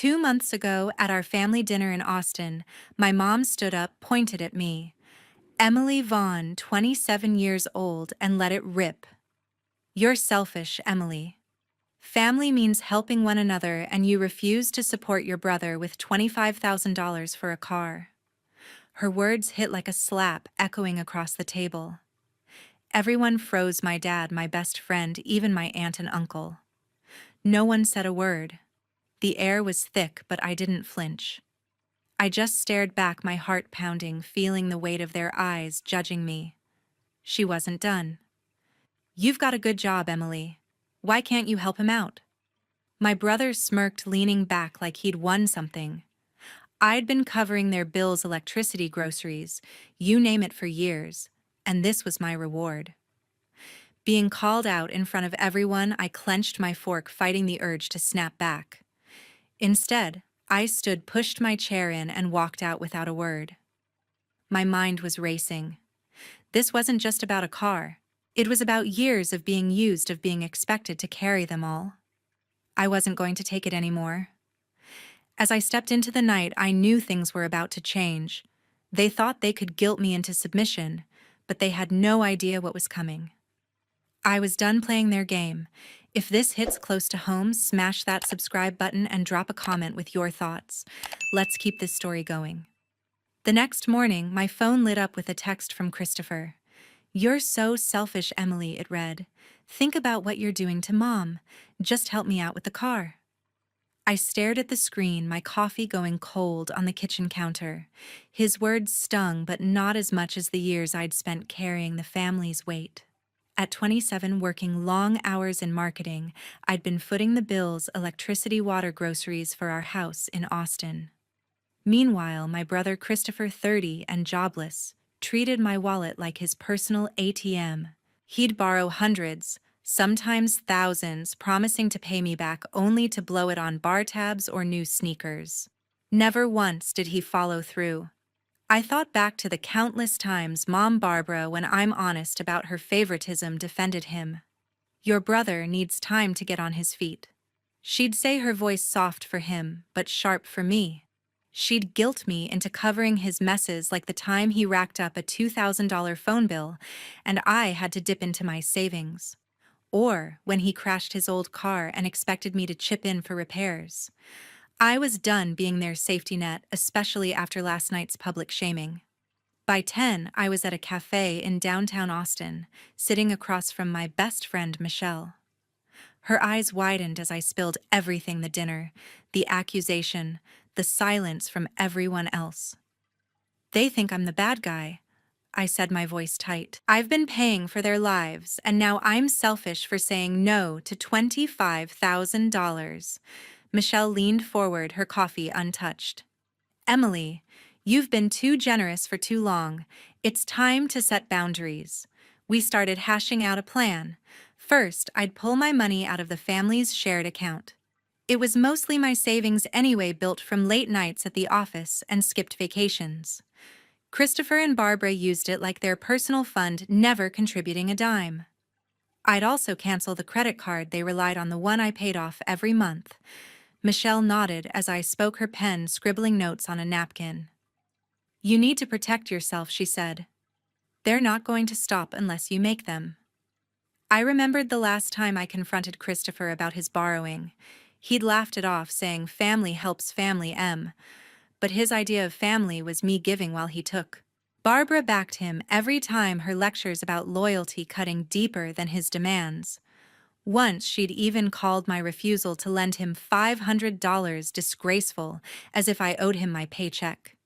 2 months ago, at our family dinner in Austin, my mom stood up, pointed at me. Emily Vaughn, 27 years old, and let it rip. You're selfish, Emily. Family means helping one another, and you refuse to support your brother with $25,000 for a car. Her words hit like a slap, echoing across the table. Everyone froze: my dad, my best friend, even my aunt and uncle. No one said a word. The air was thick, but I didn't flinch. I just stared back, my heart pounding, feeling the weight of their eyes judging me. She wasn't done. You've got a good job, Emily. Why can't you help him out? My brother smirked, leaning back like he'd won something. I'd been covering their bills, electricity, groceries, you name it, for years, and this was my reward. Being called out in front of everyone, I clenched my fork, fighting the urge to snap back. Instead, I stood, pushed my chair in, and walked out without a word. My mind was racing. This wasn't just about a car. It was about years of being used, of being expected to carry them all. I wasn't going to take it anymore. As I stepped into the night, I knew things were about to change. They thought they could guilt me into submission, but they had no idea what was coming. I was done playing their game. If this hits close to home, smash that subscribe button and drop a comment with your thoughts. Let's keep this story going. The next morning, my phone lit up with a text from Christopher. "You're so selfish, Emily," it read. "Think about what you're doing to Mom. Just help me out with the car." I stared at the screen, my coffee going cold on the kitchen counter. His words stung, but not as much as the years I'd spent carrying the family's weight. At 27, working long hours in marketing, I'd been footing the bills, electricity, water, groceries for our house in Austin. Meanwhile, my brother Christopher, 30 and jobless, treated my wallet like his personal ATM. He'd borrow hundreds, sometimes thousands, promising to pay me back only to blow it on bar tabs or new sneakers. Never once did he follow through. I thought back to the countless times Mom Barbara, when I'm honest about her favoritism, defended him. "Your brother needs time to get on his feet." She'd say, her voice soft for him, but sharp for me. She'd guilt me into covering his messes, like the time he racked up a $2,000 phone bill, and I had to dip into my savings. Or when he crashed his old car and expected me to chip in for repairs. I was done being their safety net, especially after last night's public shaming. By 10, I was at a cafe in downtown Austin, sitting across from my best friend, Michelle. Her eyes widened as I spilled everything: the dinner, the accusation, the silence from everyone else. "They think I'm the bad guy," I said, my voice tight. "I've been paying for their lives, and now I'm selfish for saying no to $25,000. Michelle leaned forward, her coffee untouched. "Emily, you've been too generous for too long. It's time to set boundaries." We started hashing out a plan. First, I'd pull my money out of the family's shared account. It was mostly my savings anyway, built from late nights at the office and skipped vacations. Christopher and Barbara used it like their personal fund, never contributing a dime. I'd also cancel the credit card they relied on, the one I paid off every month. Michelle nodded as I spoke, her pen scribbling notes on a napkin. "You need to protect yourself," she said. "They're not going to stop unless you make them." I remembered the last time I confronted Christopher about his borrowing. He'd laughed it off, saying family helps family, but his idea of family was me giving while he took. Barbara backed him every time, her lectures about loyalty cutting deeper than his demands. Once she'd even called my refusal to lend him $500 disgraceful, as if I owed him my paycheck.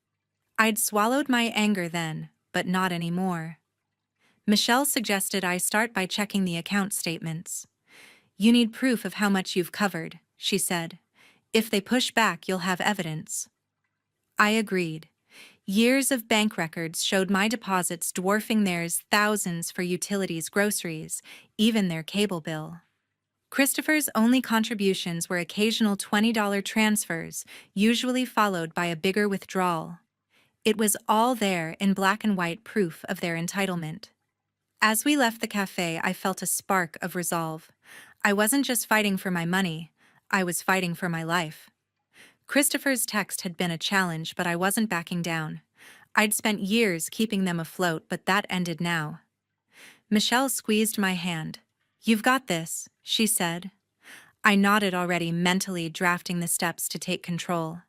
I'd swallowed my anger then, but not anymore. Michelle suggested I start by checking the account statements. "You need proof of how much you've covered," she said. "If they push back, you'll have evidence." I agreed. Years of bank records showed my deposits dwarfing theirs, thousands for utilities, groceries, even their cable bill. Christopher's only contributions were occasional $20 transfers, usually followed by a bigger withdrawal. It was all there in black and white, proof of their entitlement. As we left the cafe, I felt a spark of resolve. I wasn't just fighting for my money, I was fighting for my life. Christopher's text had been a challenge, but I wasn't backing down. I'd spent years keeping them afloat, but that ended now. Michelle squeezed my hand. "You've got this," she said. I nodded, already mentally drafting the steps to take control.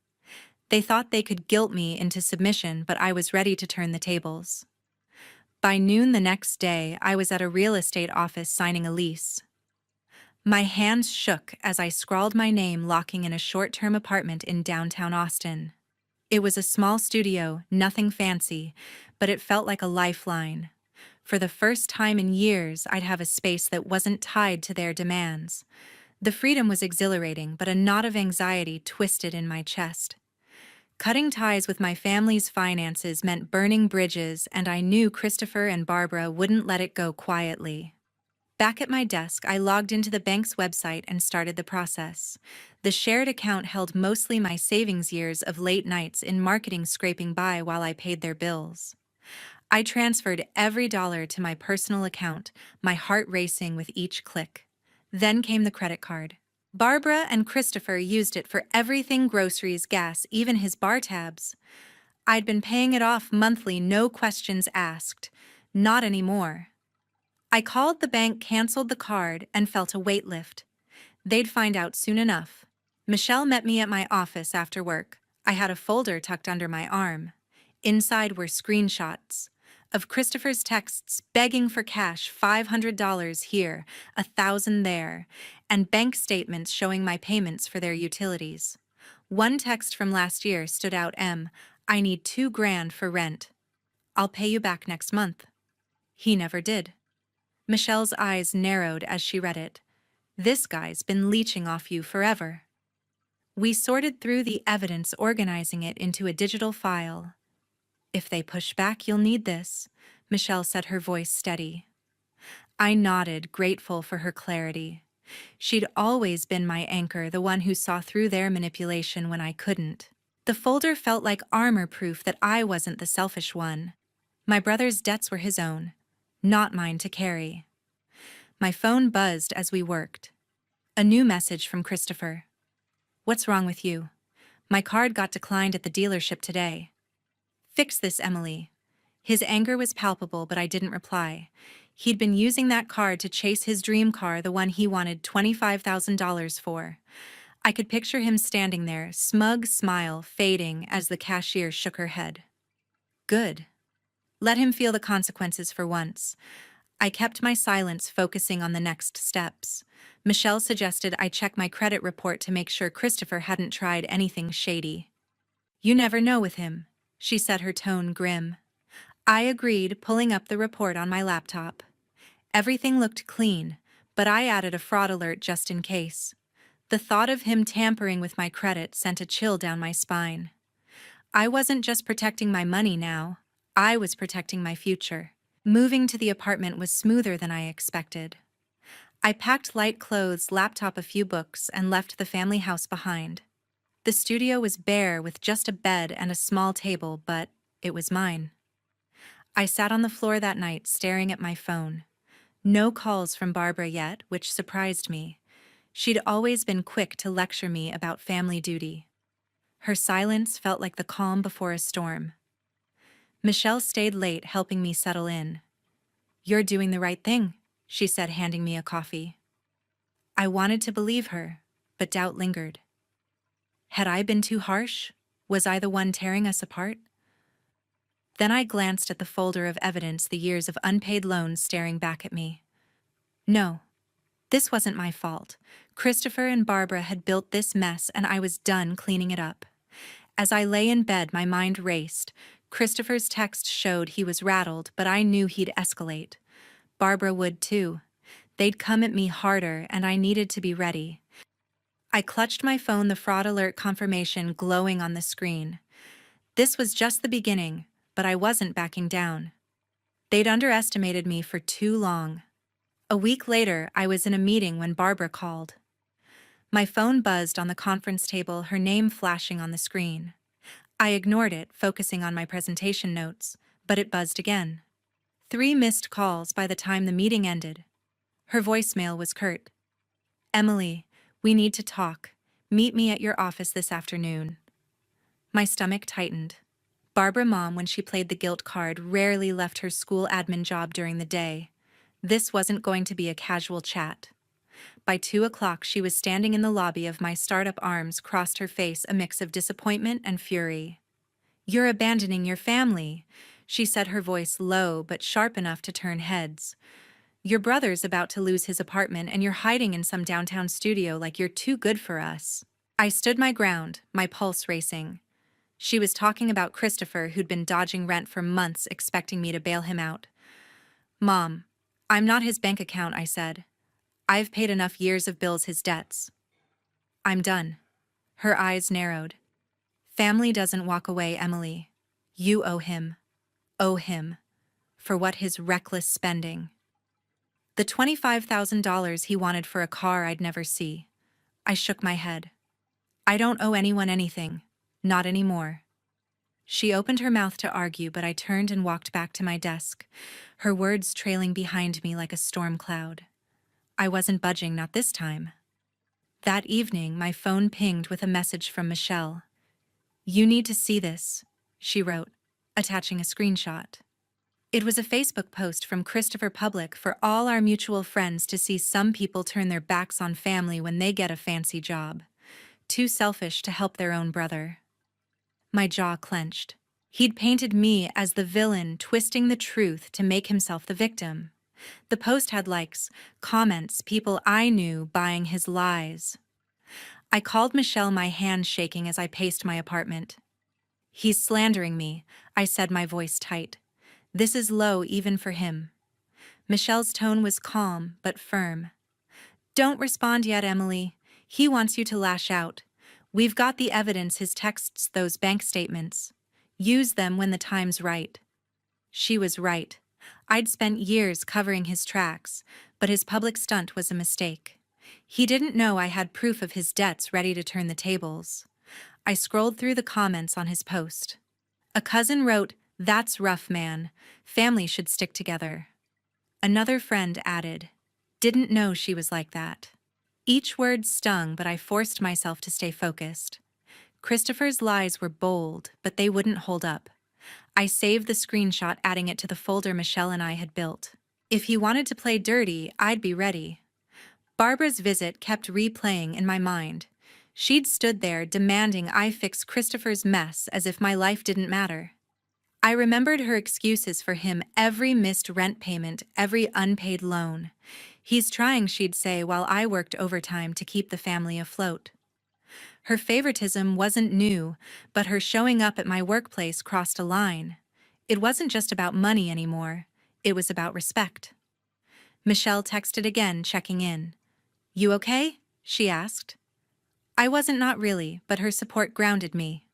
They thought they could guilt me into submission, but I was ready to turn the tables. By noon the next day, I was at a real estate office signing a lease. My hands shook as I scrawled my name, locking in a short-term apartment in downtown Austin. It was a small studio, nothing fancy, but it felt like a lifeline. For the first time in years, I'd have a space that wasn't tied to their demands. The freedom was exhilarating, but a knot of anxiety twisted in my chest. Cutting ties with my family's finances meant burning bridges, and I knew Christopher and Barbara wouldn't let it go quietly. Back at my desk, I logged into the bank's website and started the process. The shared account held mostly my savings years of late nights in marketing scraping by while I paid their bills. I transferred every dollar to my personal account, my heart racing with each click. Then came the credit card. Barbara and Christopher used it for everything: groceries, gas, even his bar tabs. I'd been paying it off monthly, no questions asked. Not anymore. I called the bank, canceled the card, and felt a weight lift. They'd find out soon enough. Michelle met me at my office after work. I had a folder tucked under my arm. Inside were screenshots of Christopher's texts begging for cash, $500 here, 1,000 there, and bank statements showing my payments for their utilities. One text from last year stood out: "I need $2,000 for rent. I'll pay you back next month." He never did. Michelle's eyes narrowed as she read it. "This guy's been leeching off you forever." We sorted through the evidence, organizing it into a digital file. "If they push back, you'll need this," Michelle said, her voice steady. I nodded, grateful for her clarity. She'd always been my anchor, the one who saw through their manipulation when I couldn't. The folder felt like armor, proof that I wasn't the selfish one. My brother's debts were his own, not mine to carry. My phone buzzed as we worked. A new message from Christopher. "What's wrong with you? My card got declined at the dealership today. Fix this, Emily." His anger was palpable, but I didn't reply. He'd been using that card to chase his dream car, the one he wanted $25,000 for. I could picture him standing there, smug smile fading as the cashier shook her head. Good. Let him feel the consequences for once. I kept my silence, focusing on the next steps. Michelle suggested I check my credit report to make sure Christopher hadn't tried anything shady. "You never know with him," she said, her tone grim. I agreed, pulling up the report on my laptop. Everything looked clean, but I added a fraud alert just in case. The thought of him tampering with my credit sent a chill down my spine. I wasn't just protecting my money now, I was protecting my future. Moving to the apartment was smoother than I expected. I packed light clothes, laptop, a few books, and left the family house behind. The studio was bare, with just a bed and a small table, but it was mine. I sat on the floor that night, staring at my phone. No calls from Barbara yet, which surprised me. She'd always been quick to lecture me about family duty. Her silence felt like the calm before a storm. Michelle stayed late, helping me settle in. "You're doing the right thing," she said, handing me a coffee. I wanted to believe her, but doubt lingered. Had I been too harsh? Was I the one tearing us apart? Then I glanced at the folder of evidence, the years of unpaid loans staring back at me. No, this wasn't my fault. Christopher and Barbara had built this mess, and I was done cleaning it up. As I lay in bed, my mind raced. Christopher's text showed he was rattled, but I knew he'd escalate. Barbara would too. They'd come at me harder, and I needed to be ready. I clutched my phone, the fraud alert confirmation glowing on the screen. This was just the beginning, but I wasn't backing down. They'd underestimated me for too long. A week later, I was in a meeting when Barbara called. My phone buzzed on the conference table, her name flashing on the screen. I ignored it, focusing on my presentation notes, but it buzzed again. 3 missed calls by the time the meeting ended. Her voicemail was curt. "Emily, we need to talk. Meet me at your office this afternoon. My stomach tightened. Barbara Mom, when she played the guilt card, rarely left her school admin job during the day. This wasn't going to be a casual chat. By 2 o'clock, she was standing in the lobby of my startup, arms crossed, her face a mix of disappointment and fury. "You're abandoning your family," she said, her voice low but sharp enough to turn heads. "Your brother's about to lose his apartment and you're hiding in some downtown studio like you're too good for us." I stood my ground, my pulse racing. She was talking about Christopher, who'd been dodging rent for months, expecting me to bail him out. "Mom, I'm not his bank account," I said. "I've paid enough years of bills, his debts. I'm done." Her eyes narrowed. "Family doesn't walk away, Emily. You owe him. Owe him. For what, his reckless spending. The $25,000 he wanted for a car I'd never see." I shook my head. "I don't owe anyone anything. Not anymore." She opened her mouth to argue, but I turned and walked back to my desk, her words trailing behind me like a storm cloud. I wasn't budging, not this time. That evening, my phone pinged with a message from Michelle. "You need to see this," she wrote, attaching a screenshot. It was a Facebook post from Christopher Public for all our mutual friends to see. Some people turn their backs on family when they get a fancy job. Too selfish to help their own brother. My jaw clenched. He'd painted me as the villain, twisting the truth to make himself the victim. The post had likes, comments, people I knew buying his lies. I called Michelle, my hand shaking as I paced my apartment. "He's slandering me," I said, my voice tight. "This is low even for him." Michelle's tone was calm but firm. "Don't respond yet, Emily. He wants you to lash out. We've got the evidence, his texts, those bank statements. Use them when the time's right." She was right. I'd spent years covering his tracks, but his public stunt was a mistake. He didn't know I had proof of his debts ready to turn the tables. I scrolled through the comments on his post. A cousin wrote, "That's rough, man. Family should stick together." Another friend added, "Didn't know she was like that." Each word stung, but I forced myself to stay focused. Christopher's lies were bold, but they wouldn't hold up. I saved the screenshot, adding it to the folder Michelle and I had built. If he wanted to play dirty, I'd be ready. Barbara's visit kept replaying in my mind. She'd stood there demanding I fix Christopher's mess as if my life didn't matter. I remembered her excuses for him: every missed rent payment, every unpaid loan. "He's trying," she'd say, while I worked overtime to keep the family afloat. Her favoritism wasn't new, but her showing up at my workplace crossed a line. It wasn't just about money anymore. It was about respect. Michelle texted again, checking in. "You okay?" she asked. I wasn't, not really, but her support grounded me.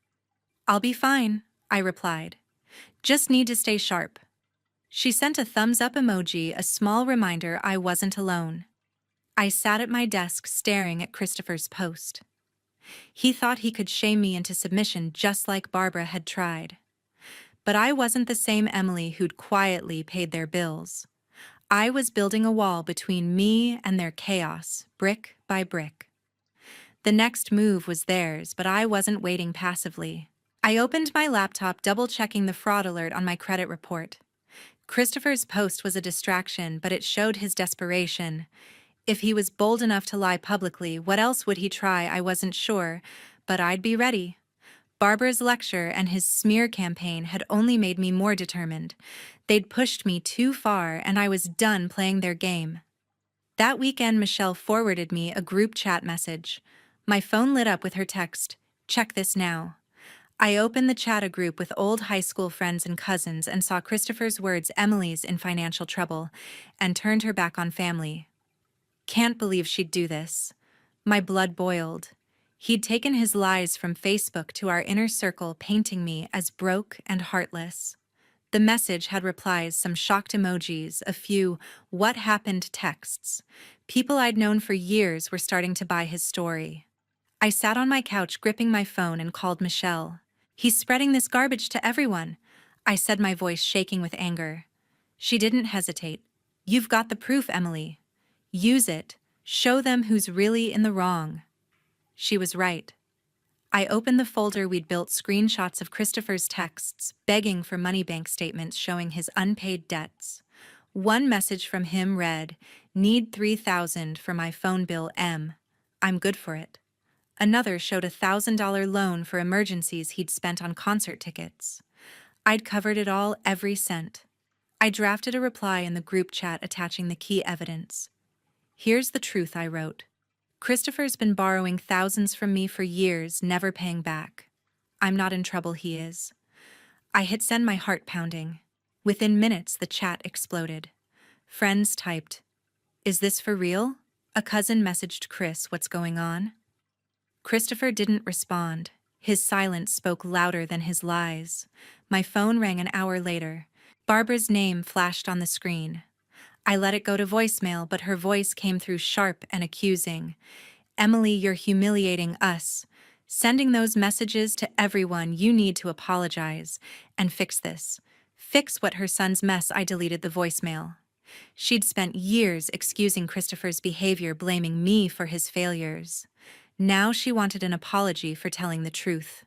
"I'll be fine," I replied. "Just need to stay sharp." She sent a thumbs-up emoji, a small reminder I wasn't alone. I sat at my desk staring at Christopher's post. He thought he could shame me into submission just like Barbara had tried. But I wasn't the same Emily who'd quietly paid their bills. I was building a wall between me and their chaos, brick by brick. The next move was theirs, but I wasn't waiting passively. I opened my laptop, double-checking the fraud alert on my credit report. Christopher's post was a distraction, but it showed his desperation. If he was bold enough to lie publicly, what else would he try? I wasn't sure, but I'd be ready. Barbara's lecture and his smear campaign had only made me more determined. They'd pushed me too far, and I was done playing their game. That weekend, Michelle forwarded me a group chat message. My phone lit up with her text, "Check this now." I opened the chat, a group with old high school friends and cousins, and saw Christopher's words, "Emily's in financial trouble," and turned her back on family. Can't believe she'd do this. My blood boiled. He'd taken his lies from Facebook to our inner circle, painting me as broke and heartless. The message had replies, some shocked emojis, a few "what happened" texts. People I'd known for years were starting to buy his story. I sat on my couch, gripping my phone, and called Michelle. "He's spreading this garbage to everyone," I said, my voice shaking with anger. She didn't hesitate. "You've got the proof, Emily. Use it. Show them who's really in the wrong." She was right. I opened the folder we'd built screenshots of Christopher's texts, begging for money bank statements showing his unpaid debts. One message from him read, "Need 3,000 for my phone bill M. I'm good for it." Another showed a $1,000 loan for emergencies he'd spent on concert tickets. I'd covered it all, every cent. I drafted a reply in the group chat attaching the key evidence. "Here's the truth," I wrote. "Christopher's been borrowing thousands from me for years, never paying back. I'm not in trouble, he is." I hit send, my heart pounding. Within minutes, the chat exploded. Friends typed, "Is this for real?" A cousin messaged Chris, "What's going on?" Christopher didn't respond. His silence spoke louder than his lies. My phone rang an hour later. Barbara's name flashed on the screen. I let it go to voicemail, but her voice came through sharp and accusing. "Emily, you're humiliating us. Sending those messages to everyone. You need to apologize and fix this. Fix what her son's mess." I deleted the voicemail. She'd spent years excusing Christopher's behavior, blaming me for his failures. Now she wanted an apology for telling the truth.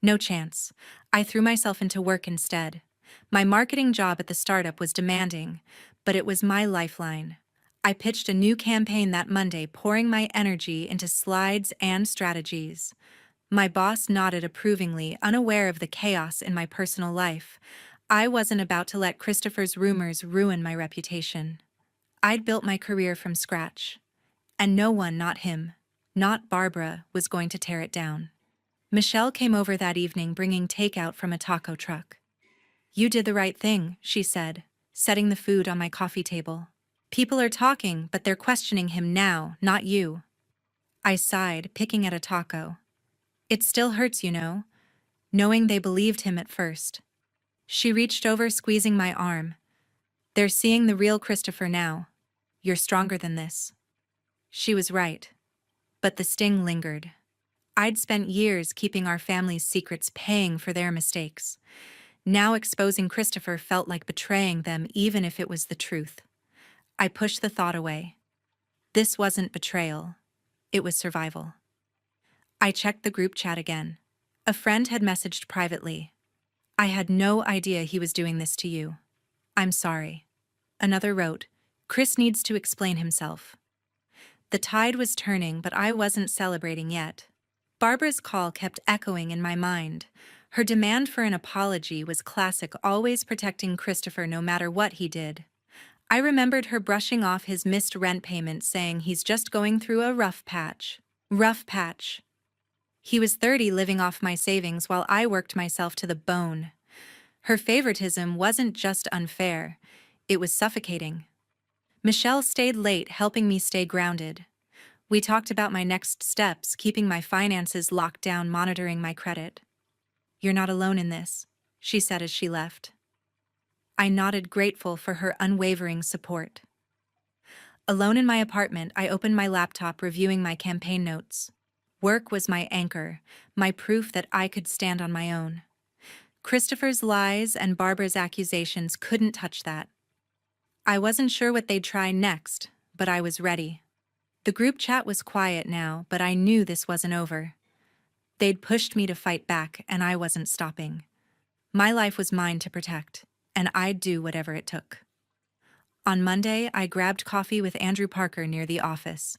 No chance. I threw myself into work instead. My marketing job at the startup was demanding, but it was my lifeline. I pitched a new campaign that Monday, pouring my energy into slides and strategies. My boss nodded approvingly, unaware of the chaos in my personal life. I wasn't about to let Christopher's rumors ruin my reputation. I'd built my career from scratch. And no one, not him, not Barbara, was going to tear it down. Michelle came over that evening bringing takeout from a taco truck. "You did the right thing," she said, setting the food on my coffee table. "People are talking, but they're questioning him now, not you." I sighed, picking at a taco. "It still hurts, knowing they believed him at first." She reached over, squeezing my arm. "They're seeing the real Christopher now. You're stronger than this." She was right. But the sting lingered. I'd spent years keeping our family's secrets, paying for their mistakes. Now exposing Christopher felt like betraying them, even if it was the truth. I pushed the thought away. This wasn't betrayal. It was survival. I checked the group chat again. A friend had messaged privately. "I had no idea he was doing this to you. I'm sorry." Another wrote, "Chris needs to explain himself." The tide was turning, but I wasn't celebrating yet. Barbara's call kept echoing in my mind. Her demand for an apology was classic, always protecting Christopher no matter what he did. I remembered her brushing off his missed rent payment, saying he's just going through a rough patch. Rough patch. He was 30, living off my savings while I worked myself to the bone. Her favoritism wasn't just unfair, it was suffocating. Michelle stayed late, helping me stay grounded. We talked about my next steps, keeping my finances locked down, monitoring my credit. "You're not alone in this," she said as she left. I nodded, grateful for her unwavering support. Alone in my apartment, I opened my laptop, reviewing my campaign notes. Work was my anchor, my proof that I could stand on my own. Christopher's lies and Barbara's accusations couldn't touch that. I wasn't sure what they'd try next, but I was ready. The group chat was quiet now, but I knew this wasn't over. They'd pushed me to fight back, and I wasn't stopping. My life was mine to protect, and I'd do whatever it took. On Monday, I grabbed coffee with Andrew Parker near the office.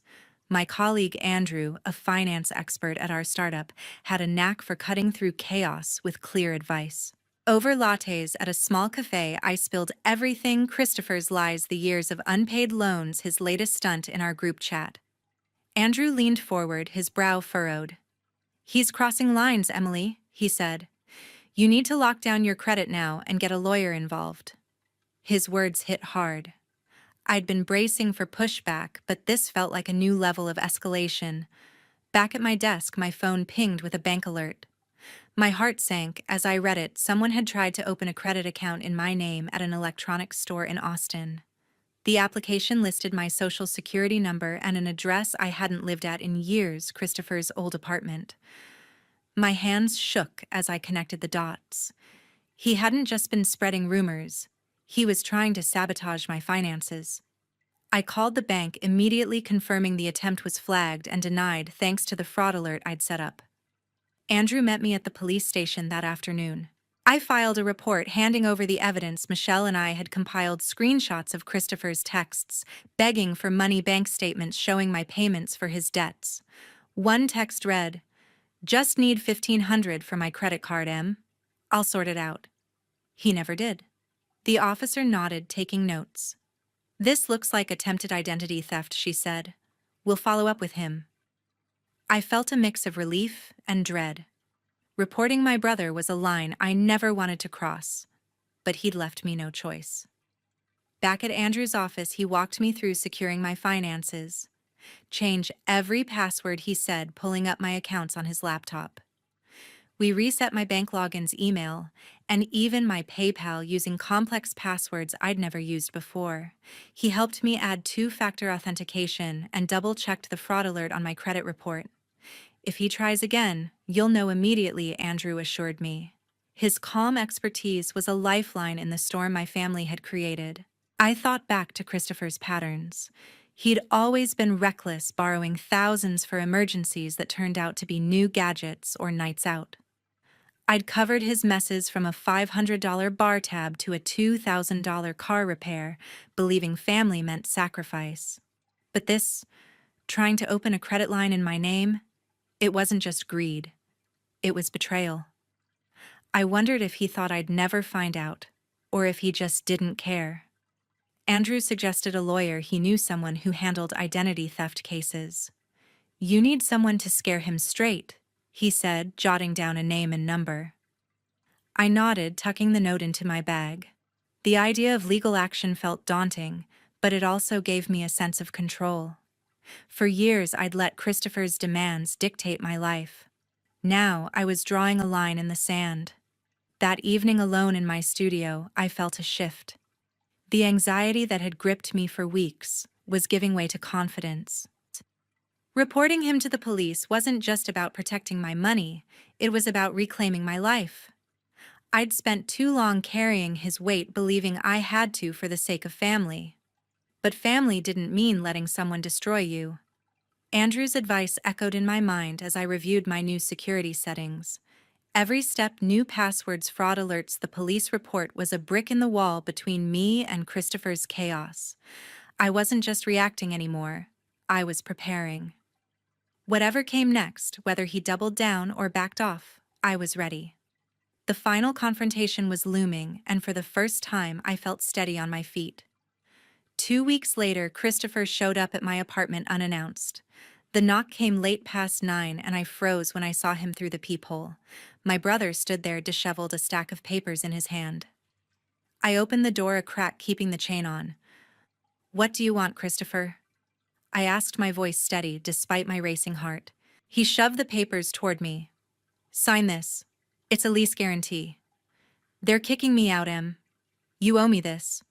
My colleague Andrew, a finance expert at our startup, had a knack for cutting through chaos with clear advice. Over lattes at a small cafe, I spilled everything: Christopher's lies, the years of unpaid loans, his latest stunt in our group chat. Andrew leaned forward, his brow furrowed. "He's crossing lines, Emily," he said. "You need to lock down your credit now and get a lawyer involved." His words hit hard. I'd been bracing for pushback, but this felt like a new level of escalation. Back at my desk, my phone pinged with a bank alert. My heart sank as I read it. Someone had tried to open a credit account in my name at an electronics store in Austin. The application listed my social security number and an address I hadn't lived at in years, Christopher's old apartment. My hands shook as I connected the dots. He hadn't just been spreading rumors. He was trying to sabotage my finances. I called the bank, immediately confirming the attempt was flagged and denied thanks to the fraud alert I'd set up. Andrew met me at the police station that afternoon. I filed a report handing over the evidence. Michelle and I had compiled screenshots of Christopher's texts, begging for money, bank statements showing my payments for his debts. One text read, "Just need 1,500 for my credit card, Em. I'll sort it out." He never did. The officer nodded, taking notes. "This looks like attempted identity theft," she said. "We'll follow up with him." I felt a mix of relief and dread. Reporting my brother was a line I never wanted to cross, but he'd left me no choice. Back at Andrew's office, he walked me through securing my finances. "Change every password," he said, pulling up my accounts on his laptop. We reset my bank logins, email, and even my PayPal using complex passwords I'd never used before. He helped me add two-factor authentication and double-checked the fraud alert on my credit report. "If he tries again, you'll know immediately," Andrew assured me. His calm expertise was a lifeline in the storm my family had created. I thought back to Christopher's patterns. He'd always been reckless, borrowing thousands for emergencies that turned out to be new gadgets or nights out. I'd covered his messes from a $500 bar tab to a $2,000 car repair, believing family meant sacrifice. But this, trying to open a credit line in my name, it wasn't just greed. It was betrayal. I wondered if he thought I'd never find out, or if he just didn't care. Andrew suggested a lawyer. He knew someone who handled identity theft cases. "You need someone to scare him straight," he said, jotting down a name and number. I nodded, tucking the note into my bag. The idea of legal action felt daunting, but it also gave me a sense of control. For years, I'd let Christopher's demands dictate my life. Now, I was drawing a line in the sand. That evening alone in my studio, I felt a shift. The anxiety that had gripped me for weeks was giving way to confidence. Reporting him to the police wasn't just about protecting my money, it was about reclaiming my life. I'd spent too long carrying his weight, believing I had to for the sake of family. But family didn't mean letting someone destroy you. Andrew's advice echoed in my mind as I reviewed my new security settings. Every step: new passwords, fraud alerts, the police report was a brick in the wall between me and Christopher's chaos. I wasn't just reacting anymore, I was preparing. Whatever came next, whether he doubled down or backed off, I was ready. The final confrontation was looming, and for the first time I felt steady on my feet. 2 weeks later, Christopher showed up at my apartment unannounced. The knock came late past 9, and I froze when I saw him through the peephole. My brother stood there, disheveled, a stack of papers in his hand. I opened the door a crack, keeping the chain on. "What do you want, Christopher?" I asked, my voice steady despite my racing heart. He shoved the papers toward me. "Sign this. It's a lease guarantee. They're kicking me out, Em. You owe me this."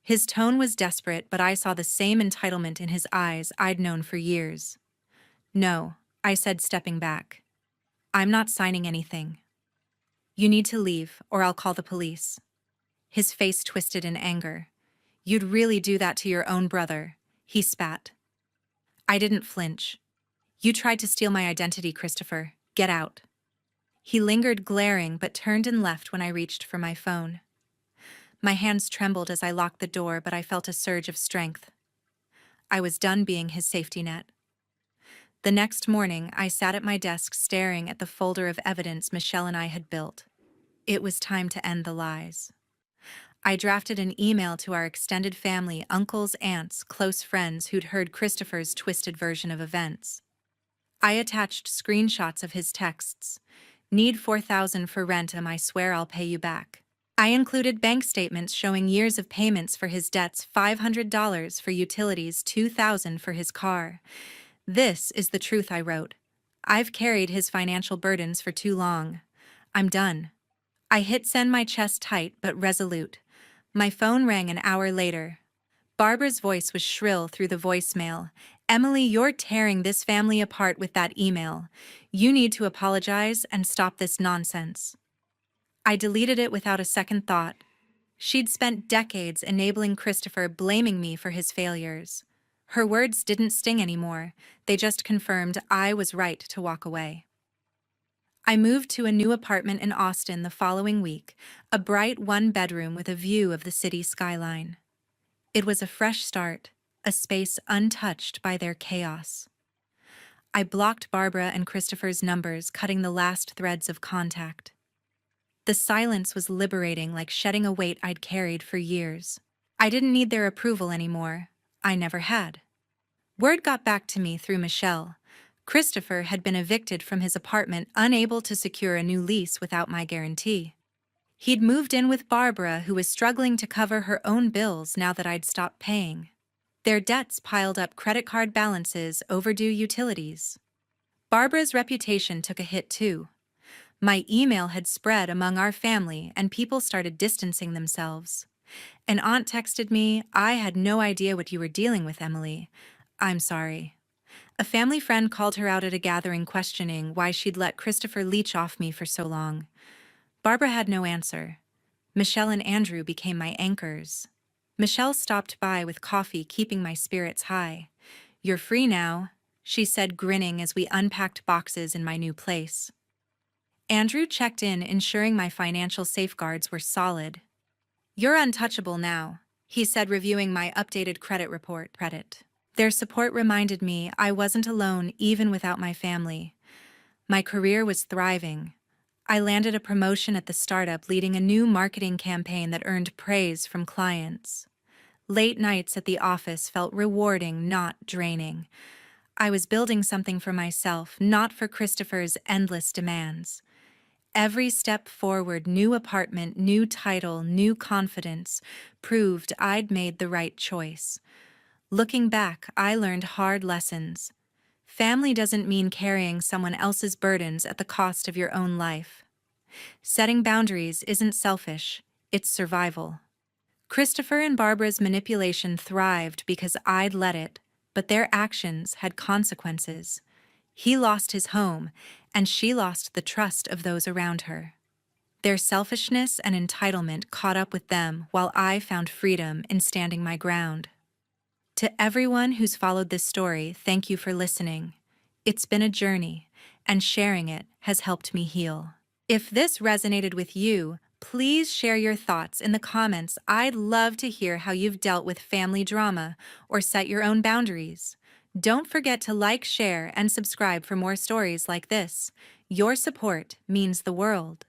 His tone was desperate, but I saw the same entitlement in his eyes I'd known for years. "No," I said, stepping back. "I'm not signing anything. You need to leave, or I'll call the police." His face twisted in anger. "You'd really do that to your own brother?" he spat. I didn't flinch. "You tried to steal my identity, Christopher. Get out." He lingered, glaring, but turned and left when I reached for my phone. My hands trembled as I locked the door, but I felt a surge of strength. I was done being his safety net. The next morning, I sat at my desk staring at the folder of evidence Michelle and I had built. It was time to end the lies. I drafted an email to our extended family, uncles, aunts, close friends who'd heard Christopher's twisted version of events. I attached screenshots of his texts. "Need 4,000 for rent, I swear I'll pay you back." I included bank statements showing years of payments for his debts, $500 for utilities, $2,000 for his car. "This is the truth," I wrote. "I've carried his financial burdens for too long. I'm done." I hit send, my chest tight but resolute. My phone rang an hour later. Barbara's voice was shrill through the voicemail. "Emily, you're tearing this family apart with that email. You need to apologize and stop this nonsense." I deleted it without a second thought. She'd spent decades enabling Christopher, blaming me for his failures. Her words didn't sting anymore, they just confirmed I was right to walk away. I moved to a new apartment in Austin the following week, a bright one-bedroom with a view of the city skyline. It was a fresh start, a space untouched by their chaos. I blocked Barbara and Christopher's numbers, cutting the last threads of contact. The silence was liberating, like shedding a weight I'd carried for years. I didn't need their approval anymore. I never had. Word got back to me through Michelle. Christopher had been evicted from his apartment, unable to secure a new lease without my guarantee. He'd moved in with Barbara, who was struggling to cover her own bills now that I'd stopped paying. Their debts piled up: credit card balances, overdue utilities. Barbara's reputation took a hit too. My email had spread among our family and people started distancing themselves. An aunt texted me, "I had no idea what you were dealing with, Emily. I'm sorry." A family friend called her out at a gathering, questioning why she'd let Christopher leech off me for so long. Barbara had no answer. Michelle and Andrew became my anchors. Michelle stopped by with coffee, keeping my spirits high. "You're free now," she said, grinning as we unpacked boxes in my new place. Andrew checked in, ensuring my financial safeguards were solid. "You're untouchable now," he said, reviewing my updated credit report. Their support reminded me I wasn't alone, even without my family. My career was thriving. I landed a promotion at the startup, leading a new marketing campaign that earned praise from clients. Late nights at the office felt rewarding, not draining. I was building something for myself, not for Christopher's endless demands. Every step forward, new apartment, new title, new confidence, proved I'd made the right choice. Looking back, I learned hard lessons. Family doesn't mean carrying someone else's burdens at the cost of your own life. Setting boundaries isn't selfish, it's survival. Christopher and Barbara's manipulation thrived because I'd let it, but their actions had consequences. He lost his home, and she lost the trust of those around her. Their selfishness and entitlement caught up with them while I found freedom in standing my ground. To everyone who's followed this story, thank you for listening. It's been a journey, and sharing it has helped me heal. If this resonated with you, please share your thoughts in the comments. I'd love to hear how you've dealt with family drama or set your own boundaries. Don't forget to like, share, and subscribe for more stories like this. Your support means the world.